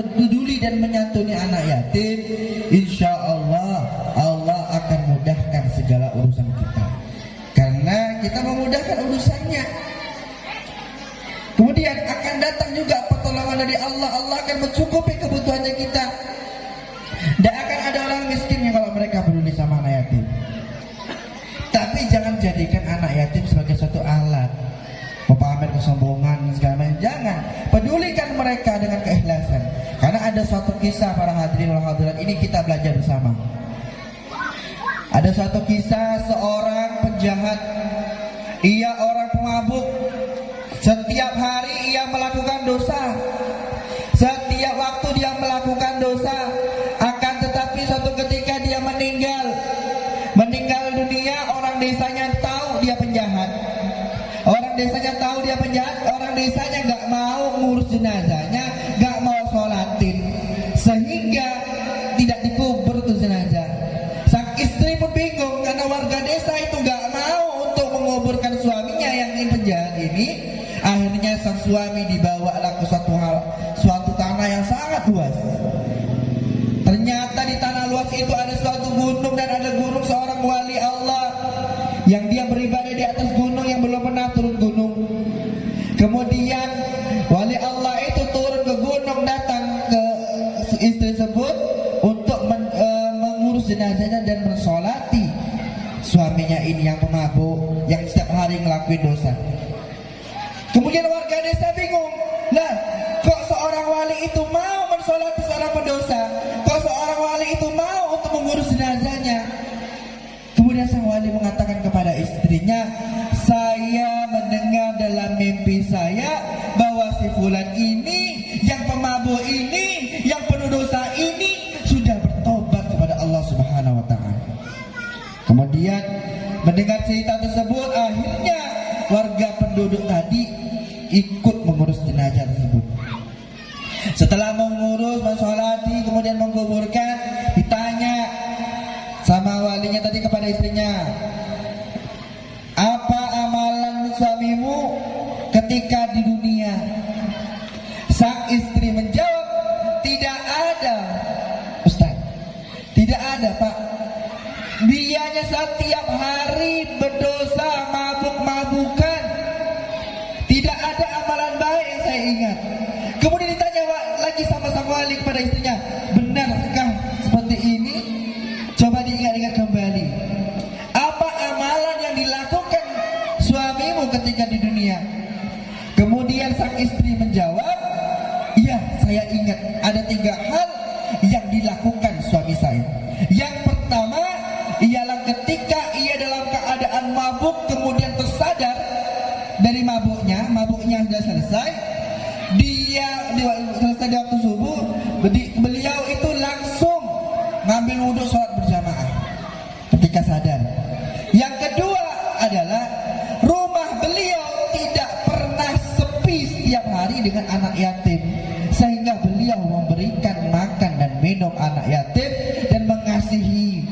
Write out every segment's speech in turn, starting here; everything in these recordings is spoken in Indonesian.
peduli dan menyantuni anak yatim, insya Allah Allah akan mudahkan segala urusan kita, karena kita memudahkan urusannya. Kemudian akan datang juga pertolongan dari Allah. Allah akan mencukupi kebutuhannya kita. Dan akan ada orang miskinnya kalau mereka peduli sama anak yatim. Tapi jangan jadikan anak yatim sebagai suatu alat pamer kesombongan segala macam. Jangan, pedulikan mereka dengan keikhlasan. Karena ada suatu kisah para hadirin wal hadirat, ini kita belajar bersama. Ada suatu kisah seorang penjahat, ia orang pemabuk. Setiap hari ia melakukan dosa, setiap waktu dia melakukan dosa. Akan tetapi suatu ketika dia meninggal dunia, orang desanya tahu dia penjahat. Orang desanya tahu dia penjahat, orang desanya gak mau ngurus jenazahnya, gak mau sholatin, sehingga tidak dikubur tuh jenazah. Sang istri pun bingung karena warga desa itu gak mau untuk menguburkan suaminya yang ini penjahat ini. Akhirnya sang suami dibawalah ke suatu tanah yang sangat luas. Ternyata di tanah luas itu ada suatu gunung, dan ada gunung seorang wali Allah yang dia beribadah di atas gunung yang belum pernah turun gunung. Kemudian wali Allah itu turun ke gunung, datang ke istri tersebut untuk mengurus jenazahnya dan mensolati suaminya ini yang pemabuk, yang setiap hari ngelakuin dosa. Kemudian warga desa bingung, lah kok seorang wali itu mau mensolati seorang pendosa, kok seorang wali itu mau untuk mengurus jenazahnya. Kemudian sang wali mengatakan kepada istrinya, saya mendengar dalam mimpi saya bahwa si fulan ini, yang pemabuk ini, yang penuh dosa ini sudah bertobat kepada Allah Subhanahu wa taala. Kemudian mendengar cerita tersebut, akhirnya warga penduduk tadi ikut mengurus jenazah tersebut. Setelah mengurus, mensolati, kemudian menguburkan, ditanya sama walinya tadi kepada istrinya, apa amalan suamimu ketika di dunia? Sang istri menjawab, tidak ada Ustaz, tidak ada Pak. Dianya setiap hari berdosa, mabuk-mabukan, tidak ada amalan baik yang saya ingat. Kemudian ditanya lagi sama sang wali kepada istrinya, benarkah seperti ini? Coba diingat-ingat kembali, apa amalan yang dilakukan suamimu ketika di dunia? Kemudian sang istri menjawab, iya saya ingat ada 3 hal yang dilakukan suami saya. Yang pertama ialah ketika ia dalam keadaan mabuk kemudian tersadar dari mabuknya sudah selesai, dia selesai di waktu subuh, beliau itu langsung ngambil wudhu sholat berjamaah ketika sadar. Yang kedua adalah rumah beliau tidak pernah sepi setiap hari dengan anak yatim, sehingga beliau memberikan makan dan minum anak yatim dan mengasihi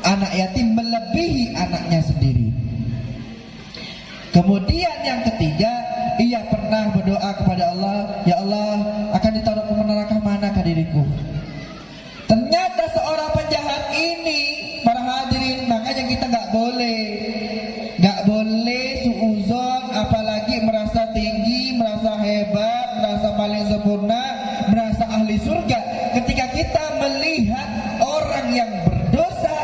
anak yatim melebihi anaknya sendiri. Kemudian yang ketiga, ia pernah berdoa kepada Allah, ya Allah, akan ditaruh ke neraka manakah diriku? Ternyata seorang penjahat ini, para hadirin, makanya kita nggak boleh suuzon, apalagi merasa tinggi, merasa hebat, merasa paling sempurna, merasa ahli surga. Ketika kita melihat orang yang berdosa,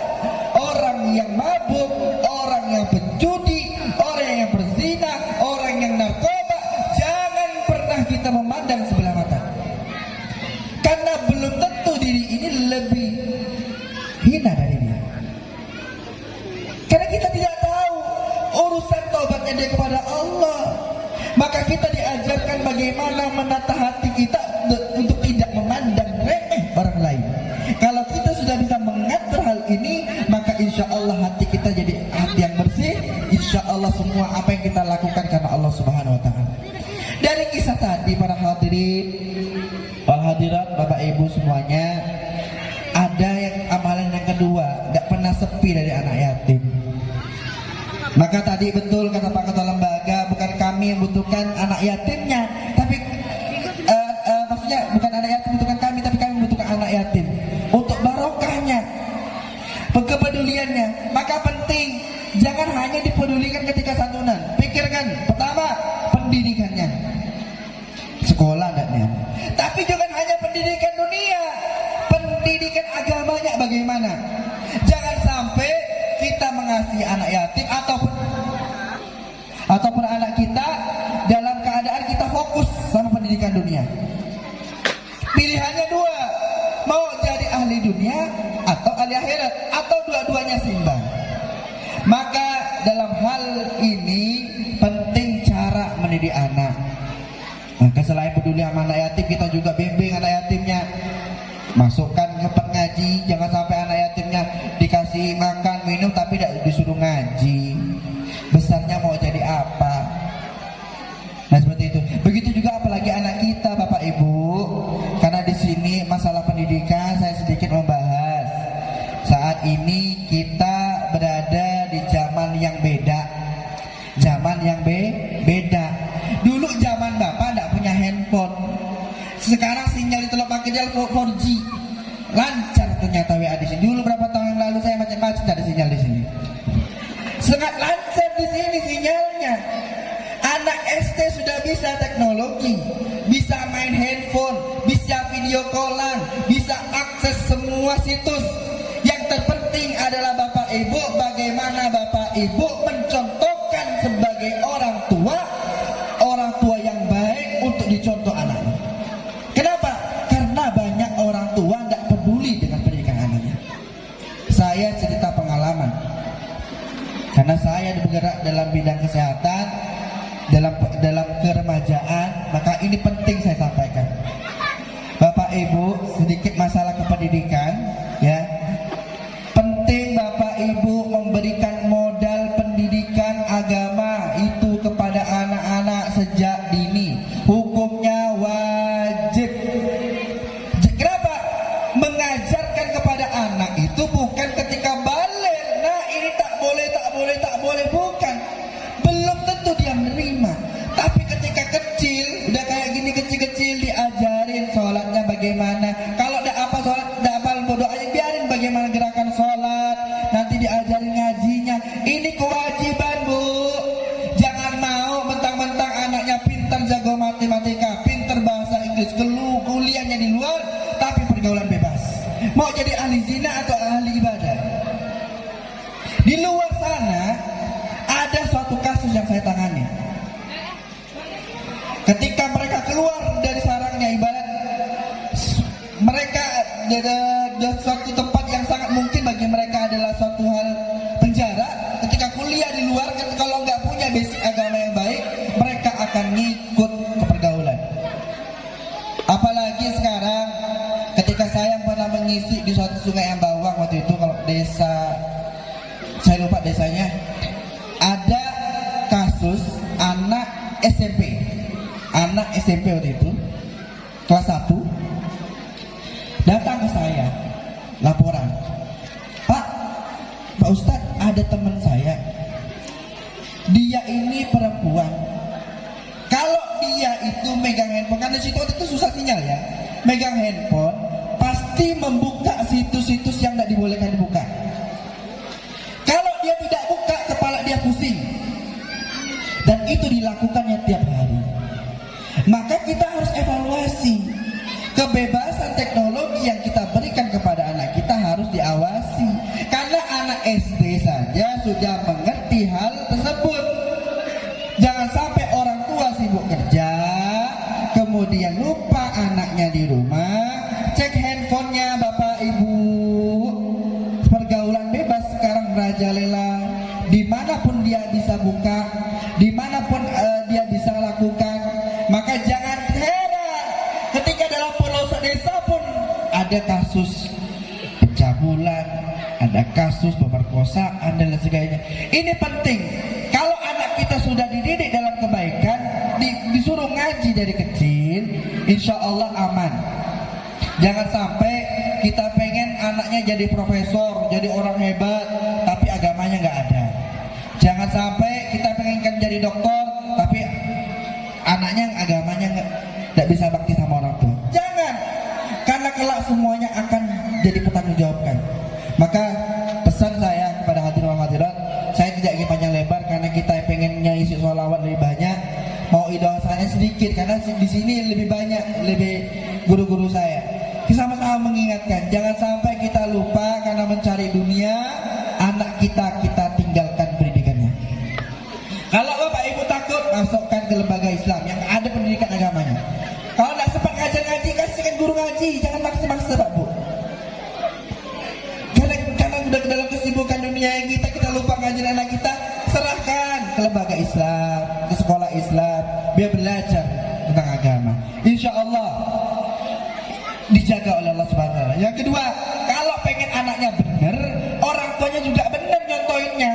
orang yang mabuk, orang yang penjudi, orang yang berzina, orang yang narkoba, jangan pernah kita memandang sebelah mata, karena belum tentu diri ini lebih hina dari dia. Karena kita tidak tahu urusan taubatnya dia kepada Allah. Maka kita diajarkan bagaimana menata hati kita untuk tidak memandang remeh orang lain. Kalau kita sudah bisa mengatur hal ini, maka insya Allah hati kita jadi hati yang bersih. Insya Allah semua apa yang kita lakukan karena Allah Subhanahu wa taala. Dari kisah tadi, para hadirin wal hadirat, Bapak Ibu semuanya, ada yang amalan yang kedua. sepi dari anak yatim. Maka tadi betul kata Pak Ketua Lembaga, bukan kami yang membutuhkan anak yatimnya, tapi maksudnya bukan anak yatim membutuhkan kami, tapi kami membutuhkan anak yatim untuk barokahnya, kepeduliannya. Maka penting jangan hanya dipedulikan ketika santunan. Pikirkan pertama pendidikannya, sekolah dan tapi jangan hanya pendidikan dunia, pendidikan agamanya bagaimana. Jangan sampai kita mengasihi anak yatim ataupun anak kita dalam keadaan kita fokus sama pendidikan dunia. Pilihannya dua, mau jadi ahli dunia atau ahli akhirat, atau dua-duanya seimbang. Maka dalam hal ini penting cara mendidik anak. Maka selain peduli sama anak yatim, kita juga bimbing anak yatimnya, masukkan ke pengaji. Jangan sampai anak yatimnya dikasih makan minum tapi tidak disuruh ngaji. Besarnya mau jadi apa? Nah seperti itu. Begitu juga apalagi anak kita, Bapak Ibu. Karena di sini masalah pendidikan saya sedikit membahas. Saat ini kita berada di zaman yang beda. Zaman yang beda. Dulu zaman Bapak tidak punya handphone. Sekarang sinyal di teluk Makedal 4G. Lancar ternyata WA di sini. Dulu berapa tahun yang lalu saya macam-macam ada sinyal di sini. Sangat lancar di sini sinyalnya. Anak SD sudah bisa teknologi, bisa main handphone, bisa video callan, bisa akses semua situs. Yang terpenting adalah Bapak Ibu, bagaimana Bapak Ibu mencontohkan sebagai orang tua yang baik untuk dicontoh anaknya. Kenapa? Karena banyak orang tua tidak peduli dengan pendidikan anaknya. Saya cerita pengalaman. Karena saya bergerak dalam bidang kesehatan, dalam keremajaan, maka ini penting saya sampaikan. Bapak Ibu, sedikit masalah kependidikan, ya. Penting Bapak Ibu memberikan modal pendidikan agama itu kepada anak-anak sejak dini. Hukumnya wajib. Kenapa? Mengajarkan kepada anak itu bukan ketika balik. Nah ini tak boleh, bukan. Belum tentu dia menerima. Tapi ketika kecil, udah kayak gini kecil-kecil diajarin sholatnya bagaimana. Kalau udah apa sholat, udah apa doanya, biarin bagaimana gerakan sholat. Nanti diajarin ngajinya. Ini kewajiban, Bu. Jangan mau mentang-mentang anaknya pintar jago matematika, pintar bahasa Inggris, kuliahnya di luar, tapi pergaulan bebas. Mau jadi ahli zina atau ahli ibadah. Di luar sana ada suatu kasus yang saya tangani. Ketika mereka keluar dari sarangnya, ibarat mereka dari suatu tempat yang sangat mungkin bagi mereka adalah suatu hal penjara. Ketika kuliah di luar, kalau nggak punya basic agama yang baik, mereka akan ngikut ke pergaulan. Apalagi sekarang, ketika saya pernah mengisi di suatu sungai yang bawang waktu itu, kalau desa, saya lupa desanya, ada kasus anak SMP waktu itu, kelas 1, datang ke saya, laporan, Pak Ustadz, ada teman saya, dia ini perempuan, kalau dia itu megang handphone, karena situ waktu itu susah sinyal ya, megang handphone, pasti membuka situs-situs yang tidak dibolehkan dibuka. Kalau dia tidak buka, kepala dia pusing. Dan itu dilakukannya tiap hari. Maka kita harus evaluasi. Kebebasan teknologi yang kita berikan kepada anak kita harus diawasi. Karena anak SD saja sudah mengerti hal tersebut. Jangan sampai orang tua sibuk kerja, kemudian lupa anaknya di rumah, cek handphonenya Bapak Ibu. Pergaulan bebas sekarang merajalela. Dimanapun dia bisa buka, dimanapun dia bisa lakukan. Maka jangan heran ketika dalam pelosok desa pun ada kasus pencabulan, ada kasus pemerkosaan dan lain sebagainya. Ini penting. Kalau anak kita sudah dididik dalam kebaikan, disuruh ngaji dari kecil, insya Allah aman. Jangan sampai kita pengen anaknya jadi profesor, jadi orang hebat, agamanya nggak ada. Jangan sampai kita pengen jadi dokter tapi anaknya agamanya nggak bisa bakti sama orang tua. Jangan, karena kelak semuanya akan jadi pertanggungjawabkan. Maka pesan saya kepada hadirin hadirat, saya tidak ingin panjang lebar karena kita pengennya isi sholawat lebih banyak. Mau idosanya sedikit karena di sini lebih banyak, lebih guru-guru saya. Kita sama-sama mengingatkan, jangan sampai kita lupa karena mencari dunia, anak kita tinggalkan pendidikannya. Kalau Bapak Ibu takut, masukkan ke lembaga Islam yang ada pendidikan agamanya. Kalau tidak sempat ngaji, kasihkan guru ngaji, jangan maksa-maksa Pak Bu. Karena udah dalam kesibukan dunia yang kita lupa ngajarin anak kita, serahkan ke lembaga Islam, ke sekolah Islam, biar belajar tentang agama. Insya Allah dijaga oleh Allah Subhanahu wa Ta'ala. Yang kedua, kalau pengen anaknya benar, orang tuanya juga benar nyontoinnya.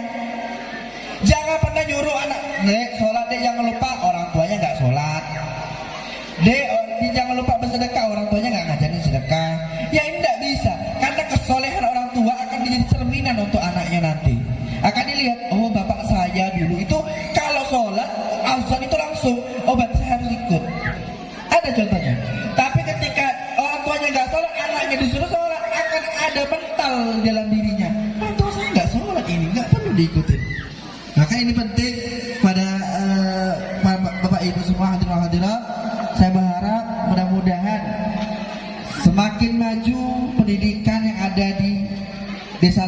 Jangan pernah nyuruh anak, dek sholat dek, jangan lupa, orang tuanya nggak sholat. Dek jangan lupa bersedekah, orang tuanya nggak ngajarin sedekah. Ya tidak bisa, karena kesolehan orang tua akan menjadi cerminan untuk anaknya nanti. Akan dilihat, oh bapak saya dulu itu kalau sholat azan itu langsung, oh berarti saya harus ikut. Ada contohnya. Tapi ketika orang tuanya nggak sholat, anaknya disuruh sholat, akan ada mental dalam dirinya. Orang tua saya nggak sholat, ini nggak perlu diikutin. Maka ini penting pada bapak ibu semua hadirin hadirat. Saya berharap mudah-mudahan semakin maju pendidikan yang ada di desa